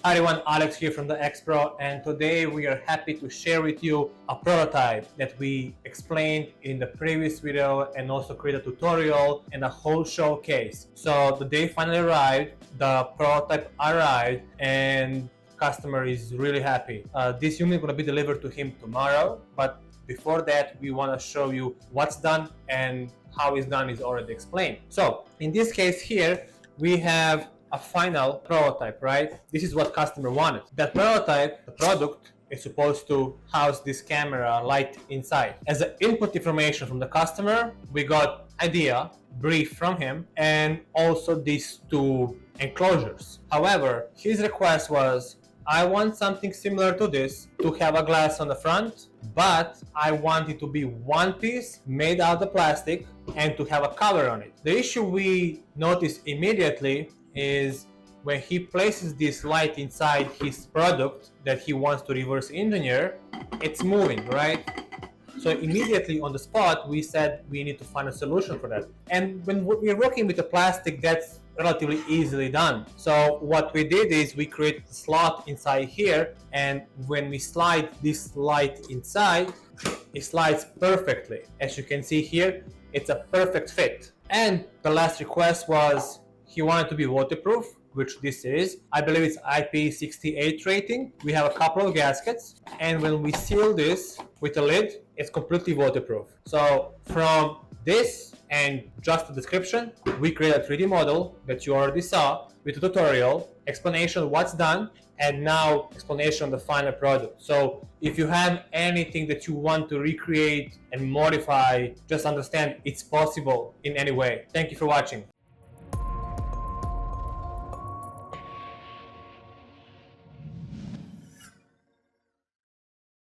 Hi everyone, Alex here from the X-Pro, and today we are happy to share with you a prototype that we explained in the previous video and also create a tutorial and a whole showcase. So the day finally arrived, the prototype arrived, and customer is really happy. This unit is going to be delivered to him tomorrow, but before that we want to show you what's done, and how it's done is already explained. So in this case here we have a final prototype, right? This is what customer wanted. That prototype, the product, is supposed to house this camera light inside. As an input information from the customer, we got idea, brief from him, and also these two enclosures. However, his request was, I want something similar to this, to have a glass on the front, but I want it to be one piece made out of plastic and to have a cover on it. The issue we notice immediately is when he places this light inside his product that he wants to reverse engineer, it's moving, right? So immediately on the spot, we said we need to find a solution for that. And when we're working with the plastic, that's relatively easily done. So what we did is we created a slot inside here, and when we slide this light inside, it slides perfectly. As you can see here, it's a perfect fit. And the last request was he wanted to be waterproof, which this is. I believe it's IP68 rating. We have a couple of gaskets, and when we seal this with a lid, it's completely waterproof. So from this and just the description, we create a 3D model that you already saw with a tutorial, explanation of what's done, and now explanation of the final product. So if you have anything that you want to recreate and modify, just understand it's possible in any way. Thank you for watching.